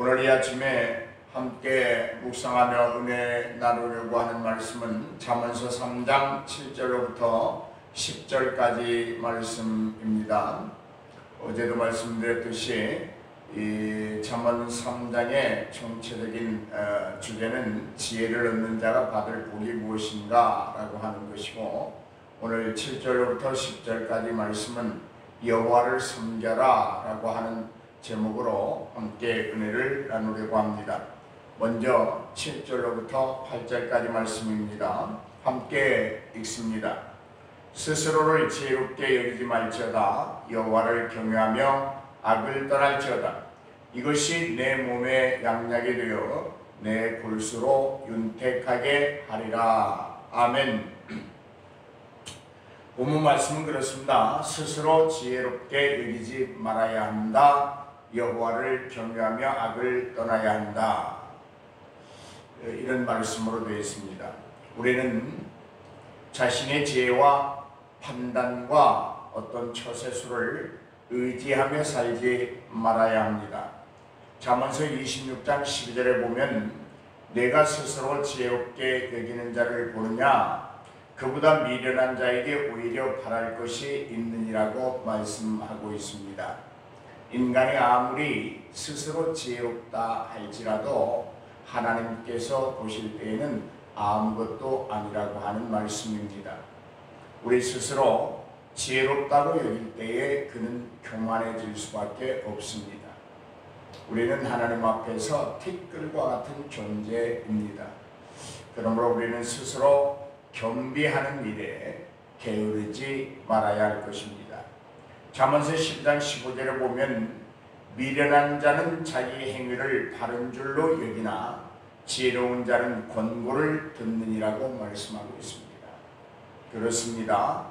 오늘 이 아침에 함께 묵상하며 은혜 나누려고 하는 말씀은 잠언서 3장 7절로부터 10절까지 말씀입니다. 어제도 말씀드렸듯이 이 잠언 3장의 총체적인 주제는 지혜를 얻는 자가 받을 복이 무엇인가 라고 하는 것이고, 오늘 7절로부터 10절까지 말씀은 여호와를 섬겨라 라고 하는 제목으로 함께 은혜를 나누려고 합니다. 먼저 7절로부터 8절까지 말씀입니다. 함께 읽습니다. 스스로를 지혜롭게 여기지 말지어다. 여호와를 경외하며 악을 떠날지어다. 이것이 내 몸의 양약이 되어 내 골수로 윤택하게 하리라. 아멘. 본문 말씀은 그렇습니다. 스스로 지혜롭게 여기지 말아야 한다. 여호와를 경외하며 악을 떠나야 한다. 이런 말씀으로 되어 있습니다. 우리는 자신의 지혜와 판단과 어떤 처세술을 의지하며 살지 말아야 합니다. 잠언서 26장 12절에 보면 내가 스스로 지혜롭게 여기는 자를 보느냐, 그보다 미련한 자에게 오히려 바랄 것이 있느니라고 말씀하고 있습니다. 인간이 아무리 스스로 지혜롭다 할지라도 하나님께서 보실 때에는 아무것도 아니라고 하는 말씀입니다. 우리 스스로 지혜롭다고 여길 때에 그는 교만해질 수밖에 없습니다. 우리는 하나님 앞에서 티끌과 같은 존재입니다. 그러므로 우리는 스스로 겸비하는 일에 게으르지 말아야 할 것입니다. 잠언서 10장 15절에 보면 미련한 자는 자기 행위를 바른 줄로 여기나 지혜로운 자는 권고를 듣느니라고 말씀하고 있습니다. 그렇습니다.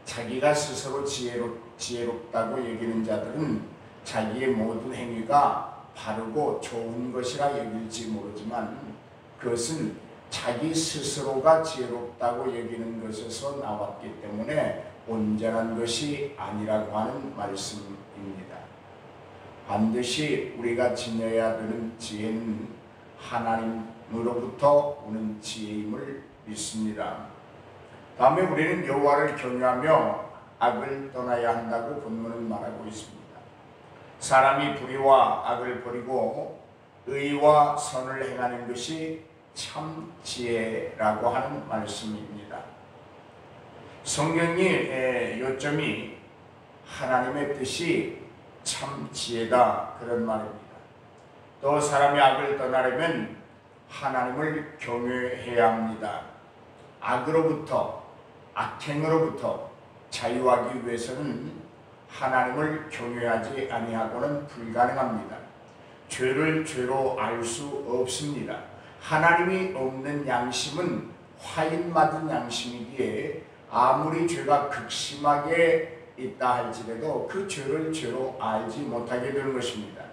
자기가 스스로 지혜롭다고 여기는 자들은 자기의 모든 행위가 바르고 좋은 것이라 여길지 모르지만 그것은 자기 스스로가 지혜롭다고 여기는 것에서 나왔기 때문에 온전한 것이 아니라고 하는 말씀입니다. 반드시 우리가 지녀야 되는 지혜는 하나님으로부터 오는 지혜임을 믿습니다. 다음에 우리는 여호와를 경외하며 악을 떠나야 한다고 본문은 말하고 있습니다. 사람이 불의와 악을 버리고 의와 선을 행하는 것이 참 지혜라고 하는 말씀입니다. 성경의 요점이 하나님의 뜻이 참 지혜다, 그런 말입니다. 또 사람이 악을 떠나려면 하나님을 경외해야 합니다. 악으로부터, 악행으로부터 자유하기 위해서는 하나님을 경외하지 아니하고는 불가능합니다. 죄를 죄로 알 수 없습니다. 하나님이 없는 양심은 화인 맞은 양심이기에 아무리 죄가 극심하게 있다 할지라도 그 죄를 죄로 알지 못하게 되는 것입니다.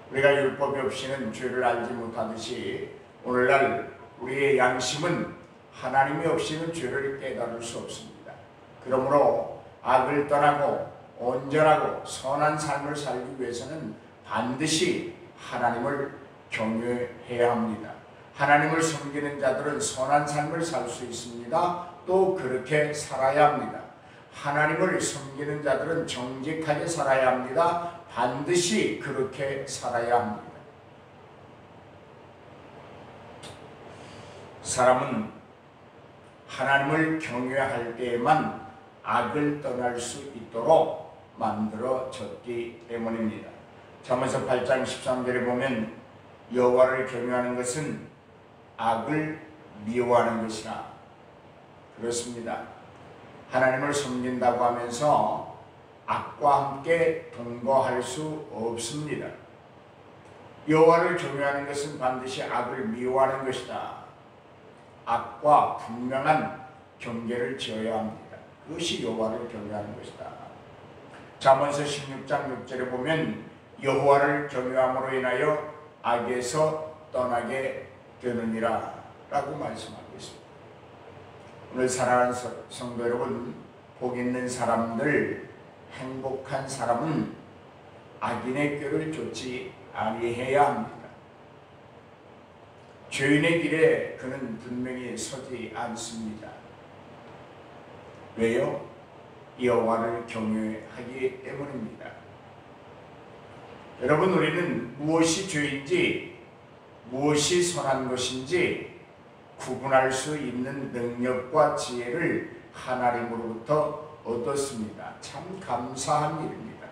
우리가 율법이 없이는 죄를 알지 못하듯이 오늘날 우리의 양심은 하나님이 없이는 죄를 깨달을 수 없습니다. 그러므로 악을 떠나고 온전하고 선한 삶을 살기 위해서는 반드시 하나님을 경외해야 합니다. 하나님을 섬기는 자들은 선한 삶을 살 수 있습니다. 또 그렇게 살아야 합니다. 하나님을 섬기는 자들은 정직하게 살아야 합니다. 반드시 그렇게 살아야 합니다. 사람은 하나님을 경외할 때에만 악을 떠날 수 있도록 만들어졌기 때문입니다. 잠언서 8장 13절에 보면 여호와를 경외하는 것은 악을 미워하는 것이라. 그렇습니다. 하나님을 섬긴다고 하면서 악과 함께 동거할 수 없습니다. 여호와를 경외하는 것은 반드시 악을 미워하는 것이다. 악과 분명한 경계를 지어야 합니다. 그것이 여호와를 경외하는 것이다. 잠언서 16장 6절에 보면 여호와를 경외함으로 인하여 악에서 떠나게 되느니라 라고 말씀하고 있습니다. 오늘 사랑하는 성도 여러분, 복 있는 사람들, 행복한 사람은 악인의 꾀를 쫓지 아니해야 합니다. 죄인의 길에 그는 분명히 서지 않습니다. 왜요? 여호와를 경외하기 때문입니다. 여러분, 우리는 무엇이 죄인지 무엇이 선한 것인지 구분할 수 있는 능력과 지혜를 하나님으로부터 얻었습니다. 참 감사한 일입니다.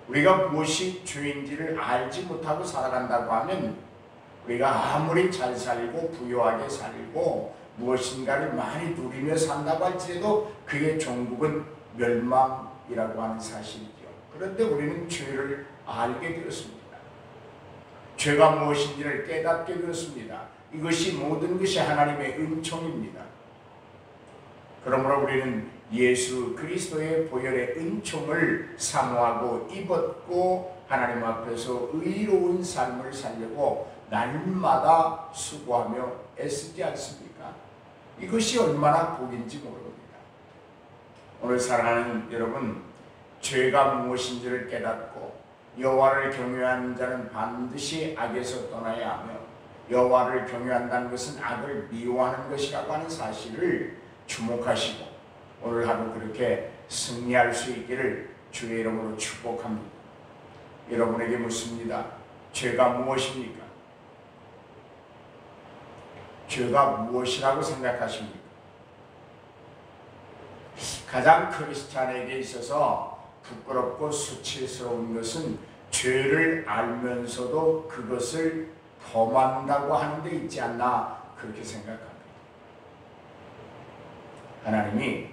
우리가 무엇이 죄인지를 알지 못하고 살아간다고 하면 우리가 아무리 잘 살고 부유하게 살고 무엇인가를 많이 누리며 산다고 할지라도 그의 종국은 멸망이라고 하는 사실이죠. 그런데 우리는 죄를 알게 되었습니다. 죄가 무엇인지를 깨닫게 되었습니다. 이것이 모든 것이 하나님의 은총입니다. 그러므로 우리는 예수 그리스도의 보혈의 은총을 사모하고 입었고 하나님 앞에서 의로운 삶을 살려고 날마다 수고하며 애쓰지 않습니까? 이것이 얼마나 복인지 모릅니다. 오늘 사랑하는 여러분, 죄가 무엇인지를 깨닫고 여호와를 경외하는 자는 반드시 악에서 떠나야 하며 여호와를 경외한다는 것은 악을 미워하는 것이라고 하는 사실을 주목하시고 오늘 하루 그렇게 승리할 수 있기를 주의 이름으로 축복합니다. 여러분에게 묻습니다. 죄가 무엇입니까? 죄가 무엇이라고 생각하십니까? 가장 크리스찬에게 있어서 부끄럽고 수치스러운 것은 죄를 알면서도 그것을 범한다고 하는 데 있지 않나 그렇게 생각합니다. 하나님이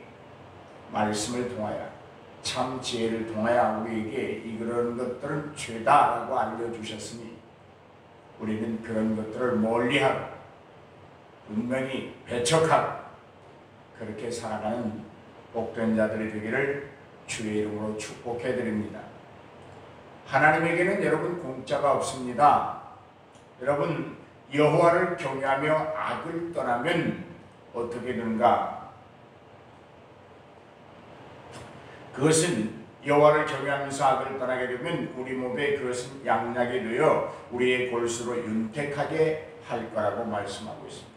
말씀을 통하여 참 지혜를 통하여 우리에게 이런 것들은 죄다라고 알려주셨으니 우리는 그런 것들을 멀리하고 분명히 배척하고 그렇게 살아가는 복된 자들이 되기를 주의 이름으로 축복해 드립니다. 하나님에게는 여러분 공짜가 없습니다. 여러분, 여호와를 경외하며 악을 떠나면 어떻게 되는가? 그것은 여호와를 경외하면서 악을 떠나게 되면 우리 몸에 그것은 양약이 되어 우리의 골수로 윤택하게 할 거라고 말씀하고 있습니다.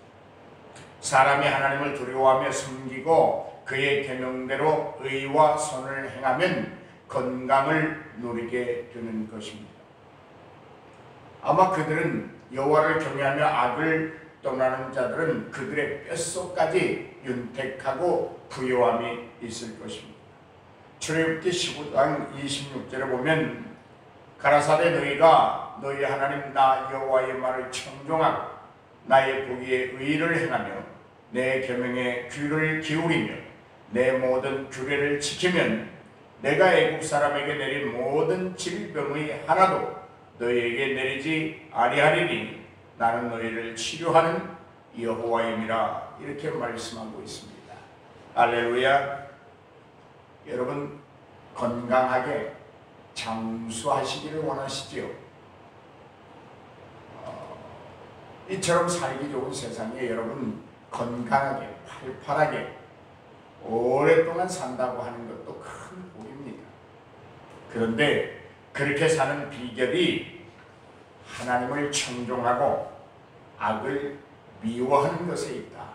사람이 하나님을 두려워하며 섬기고 그의 계명대로 의와 선을 행하면 건강을 누리게 되는 것입니다. 아마 그들은 여호와를 경외하며 악을 떠나는 자들은 그들의 뼛속까지 윤택하고 부요함이 있을 것입니다. 출애굽기 15장 26절에 보면 가라사대 너희가 너희 하나님 나 여호와의 말을 청종하고 나의 보기에 의를 행하며 내 계명에 귀를 기울이며 내 모든 규례를 지키면 내가 애국 사람에게 내린 모든 질병의 하나도 너희에게 내리지 아니하리니 나는 너희를 치료하는 여호와임이라 이렇게 말씀하고 있습니다. 할렐루야. 여러분, 건강하게 장수하시기를 원하시지요? 이처럼 살기 좋은 세상에 여러분 건강하게 팔팔하게 오랫동안 산다고 하는 것도 큰 복입니다. 그런데 그렇게 사는 비결이 하나님을 청종하고 악을 미워하는 것에 있다.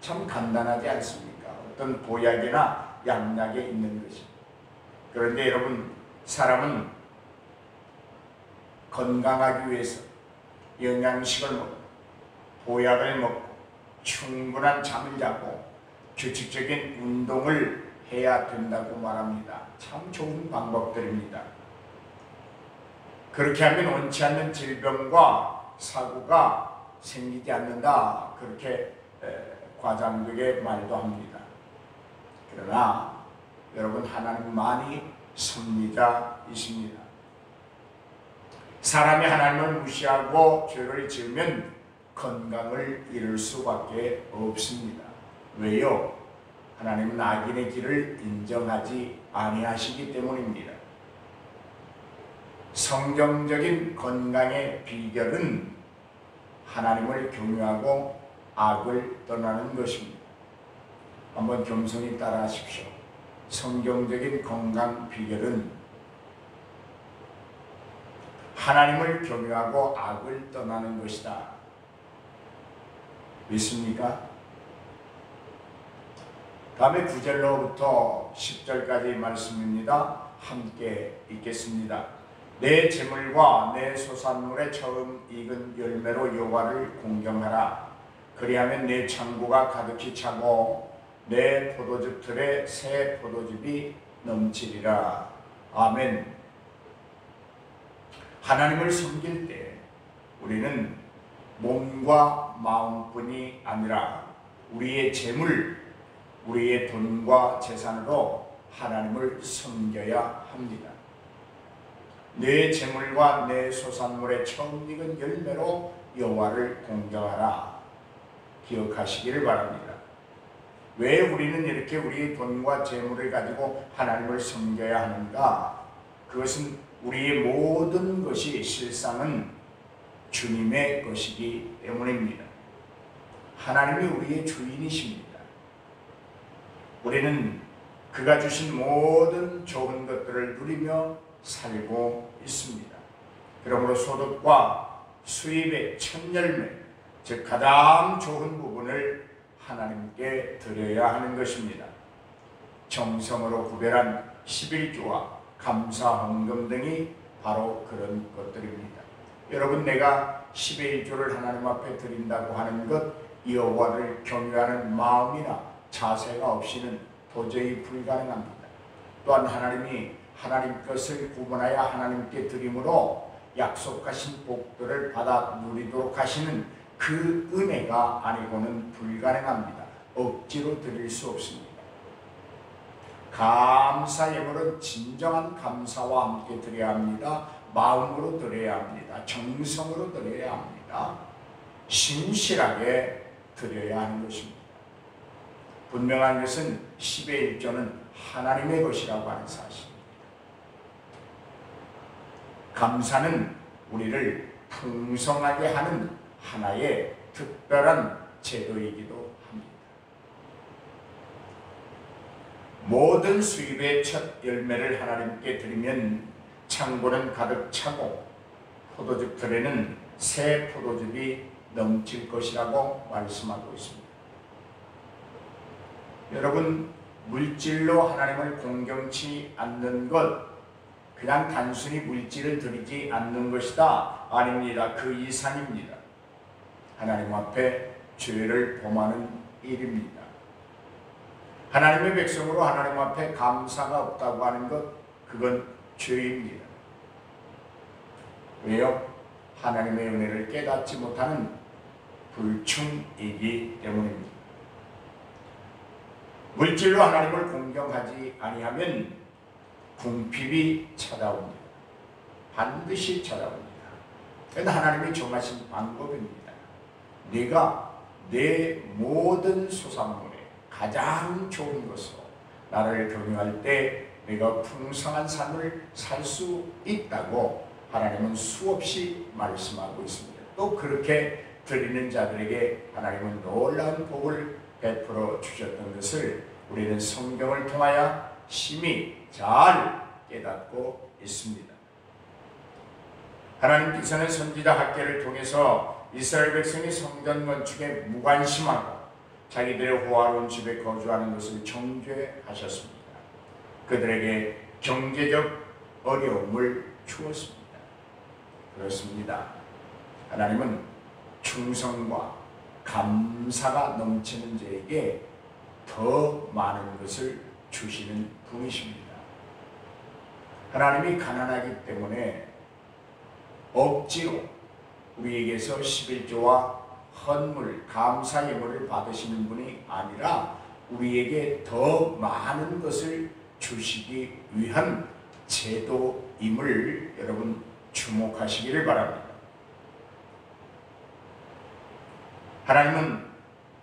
참 간단하지 않습니까? 어떤 보약이나 양약에 있는 것이. 그런데 여러분, 사람은 건강하기 위해서 영양식을 먹고 보약을 먹고 충분한 잠을 자고 규칙적인 운동을 해야 된다고 말합니다. 참 좋은 방법들입니다. 그렇게 하면 원치 않는 질병과 사고가 생기지 않는다. 그렇게 과장되게 말도 합니다. 그러나 여러분, 하나님만이 섭리자이십니다. 사람이 하나님을 무시하고 죄를 지으면 건강을 잃을 수밖에 없습니다. 왜요? 하나님은 악인의 길을 인정하지 아니하시기 때문입니다. 성경적인 건강의 비결은 하나님을 경외하고 악을 떠나는 것입니다. 한번 겸손히 따라하십시오. 성경적인 건강 비결은 하나님을 경외하고 악을 떠나는 것이다. 믿습니까? 다음에 9절로부터 10절까지 말씀입니다. 함께 읽겠습니다. 내 재물과 내 소산물의 처음 익은 열매로 여호와를 공경하라. 그리하면 내 창고가 가득히 차고 내 포도즙 틀에 새 포도즙이 넘치리라. 아멘. 하나님을 섬길 때 우리는 몸과 마음뿐이 아니라 우리의 재물, 우리의 돈과 재산으로 하나님을 섬겨야 합니다. 내 재물과 내 소산물의 처음 익은 열매로 여호와를 공경하라. 기억하시기를 바랍니다. 왜 우리는 이렇게 우리의 돈과 재물을 가지고 하나님을 섬겨야 하는가? 그것은 우리의 모든 것이 실상은 주님의 것이기 때문입니다. 하나님이 우리의 주인이십니다. 우리는 그가 주신 모든 좋은 것들을 누리며 살고 있습니다. 그러므로 소득과 수입의 첫 열매, 즉 가장 좋은 부분을 하나님께 드려야 하는 것입니다. 정성으로 구별한 11조와 감사 헌금 등이 바로 그런 것들입니다. 여러분, 내가 11조를 하나님 앞에 드린다고 하는 것, 여호와를 경외하는 마음이나 자세가 없이는 도저히 불가능합니다. 또한 하나님이 하나님 것을 구분하여 하나님께 드림으로 약속하신 복들을 받아 누리도록 하시는 그 은혜가 아니고는 불가능합니다. 억지로 드릴 수 없습니다. 감사 예물은 진정한 감사와 함께 드려야 합니다. 마음으로 드려야 합니다. 정성으로 드려야 합니다. 신실하게 드려야 하는 것입니다. 분명한 것은 10의 1조는 하나님의 것이라고 하는 사실입니다. 감사는 우리를 풍성하게 하는 하나의 특별한 제도이기도 합니다. 모든 수입의 첫 열매를 하나님께 드리면 창고는 가득 차고 포도즙 틀에는 새 포도즙이 넘칠 것이라고 말씀하고 있습니다. 여러분, 물질로 하나님을 공경치 않는 것, 그냥 단순히 물질을 드리지 않는 것이다. 아닙니다. 그 이상입니다. 하나님 앞에 죄를 범하는 일입니다. 하나님의 백성으로 하나님 앞에 감사가 없다고 하는 것, 그건 죄입니다. 왜요? 하나님의 은혜를 깨닫지 못하는 불충이기 때문입니다. 물질로 하나님을 공경하지 아니하면 궁핍이 찾아옵니다. 반드시 찾아옵니다. 그건 하나님이 정하신 방법입니다. 네가 내 모든 소산물에 가장 좋은 것으로 나를 경외할 때 내가 풍성한 삶을 살 수 있다고 하나님은 수없이 말씀하고 있습니다. 또 그렇게 드리는 자들에게 하나님은 놀라운 복을 베풀어 주셨던 것을 우리는 성경을 통하여 심히 잘 깨닫고 있습니다. 하나님께서는 선지자 학개를 통해서 이스라엘 백성이 성전 건축에 무관심하고 자기들의 호화로운 집에 거주하는 것을 정죄하셨습니다. 그들에게 경제적 어려움을 주었습니다. 그렇습니다. 하나님은 충성과 감사가 넘치는 자에게 더 많은 것을 주시는 분이십니다. 하나님이 가난하기 때문에 억지로 우리에게서 11조와 헌물, 감사 예물을 받으시는 분이 아니라 우리에게 더 많은 것을 주시기 위한 제도임을 여러분 주목하시기를 바랍니다. 하나님은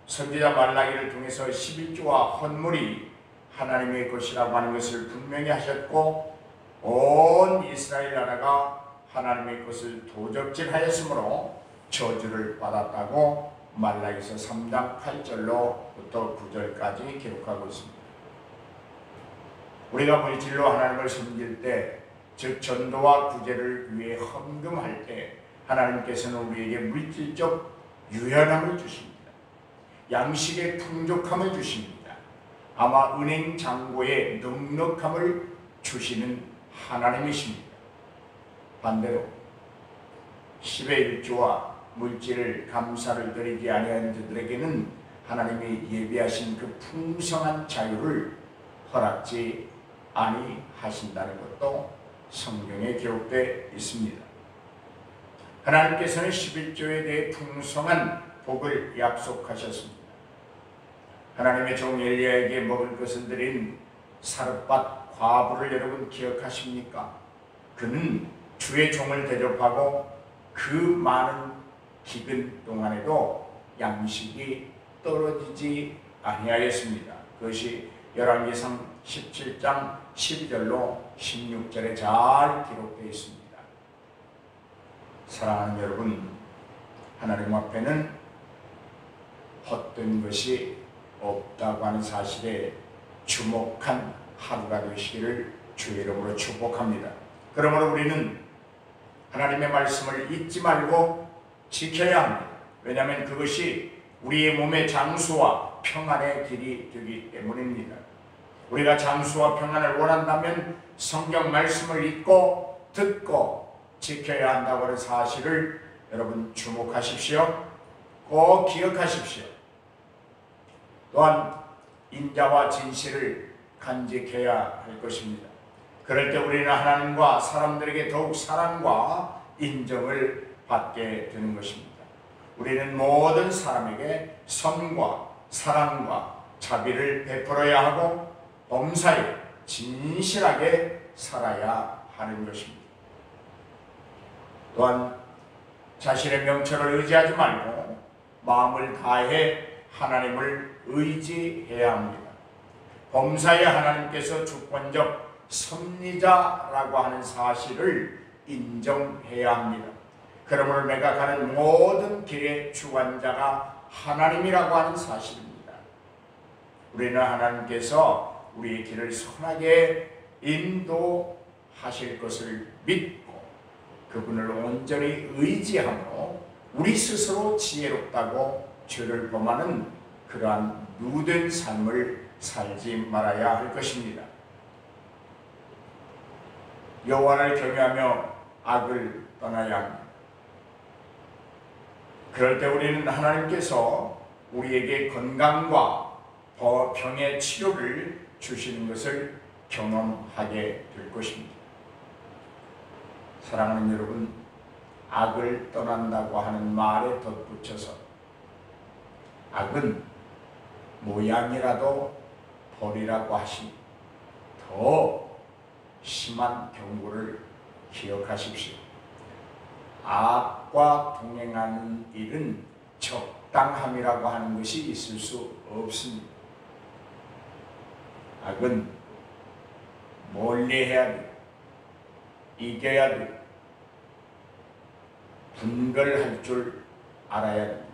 선지자 말라기를 통해서 11조와 헌물이 하나님의 것이라고 하는 것을 분명히 하셨고 온 이스라엘 나라가 하나님의 것을 도적질하였으므로 저주를 받았다고 말라기서 3장 8절로부터 9절까지 기록하고 있습니다. 우리가 물질로 하나님을 섬길 때 즉 전도와 구제를 위해 헌금할 때 하나님께서는 우리에게 물질적 유연함을 주십니다. 양식의 풍족함을 주십니다. 아마 은행 잔고에 넉넉함을 주시는 하나님이십니다. 반대로 10의 1조와 물질을 감사를 드리지 아니하는 자들에게는 하나님이 예비하신 그 풍성한 자유를 허락지 아니하신다는 것도 성경에 기록되어 있습니다. 하나님께서는 11조에 대해 풍성한 복을 약속하셨습니다. 하나님의 종 엘리야에게 먹을 것을 드린 사르밧 과부를 여러분 기억하십니까? 그는 주의 종을 대접하고 그 많은 기근 동안에도 양식이 떨어지지 아니하였습니다. 그것이 열왕기상 17장 12절로 16절에 잘 기록되어 있습니다. 사랑하는 여러분, 하나님 앞에는 헛된 것이 없다고 하는 사실에 주목한 하루가 되시기를 주의 이름으로 축복합니다. 그러므로 우리는 하나님의 말씀을 잊지 말고 지켜야 합니다. 왜냐하면 그것이 우리의 몸의 장수와 평안의 길이 되기 때문입니다. 우리가 장수와 평안을 원한다면 성경 말씀을 읽고 듣고 지켜야 한다고 하는 사실을 여러분 주목하십시오. 꼭 기억하십시오. 또한 인자와 진실을 간직해야 할 것입니다. 그럴 때 우리는 하나님과 사람들에게 더욱 사랑과 인정을 받게 되는 것입니다. 우리는 모든 사람에게 선과 사랑과 자비를 베풀어야 하고 범사에 진실하게 살아야 하는 것입니다. 또한 자신의 명철을 의지하지 말고 마음을 다해 하나님을 의지해야 합니다. 범사에 하나님께서 주권적 섭리자라고 하는 사실을 인정해야 합니다. 그러므로 내가 가는 모든 길의 주관자가 하나님이라고 하는 사실입니다. 우리는 하나님께서 우리의 길을 선하게 인도하실 것을 믿고 그분을 온전히 의지하며 우리 스스로 지혜롭다고 죄를 범하는 그러한 누된 삶을 살지 말아야 할 것입니다. 여호와를 경외하며 악을 떠나야 합니다. 그럴 때 우리는 하나님께서 우리에게 건강과 병의 치료를 주시는 것을 경험하게 될 것입니다. 사랑하는 여러분, 악을 떠난다고 하는 말에 덧붙여서 악은 모양이라도 버리라고 하신 더 심한 경고를 기억하십시오. 악과 동행하는 일은 적당함이라고 하는 것이 있을 수 없습니다. 악은 멀리해야 돼. 이겨야 돼. 분별할 줄 알아야 돼.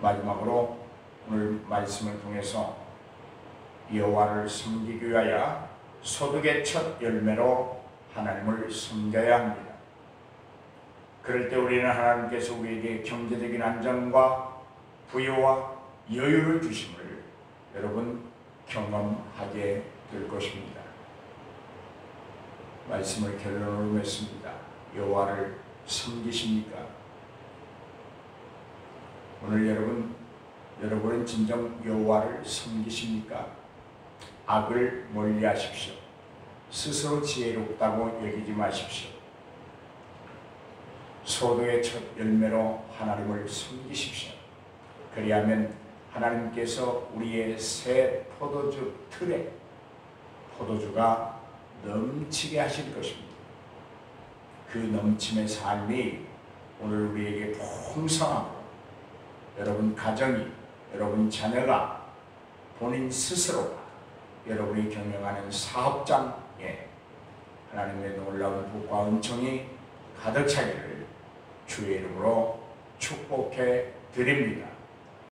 마지막으로 오늘 말씀을 통해서 여호와를 섬기기 위하여 소득의 첫 열매로 하나님을 섬겨야 합니다. 그럴 때 우리는 하나님께서 우리에게 경제적인 안정과 부여와 여유를 주심을 여러분 경험하게 될 것입니다. 말씀을 결론으로 맺습니다. 여호와를 섬기십니까? 오늘 여러분은 진정 여호와를 섬기십니까? 악을 멀리하십시오. 스스로 지혜롭다고 여기지 마십시오. 소득의 첫 열매로 하나님을 섬기십시오. 그리하면 하나님께서 우리의 새 포도주 틀에 포도주가 넘치게 하실 것입니다. 그 넘침의 삶이 오늘 우리에게 풍성하고 여러분 가정이, 여러분 자녀가, 본인 스스로가, 여러분이 경영하는 사업장에 하나님의 놀라운 복과 은총이 가득 차기를 주의 이름으로 축복해 드립니다.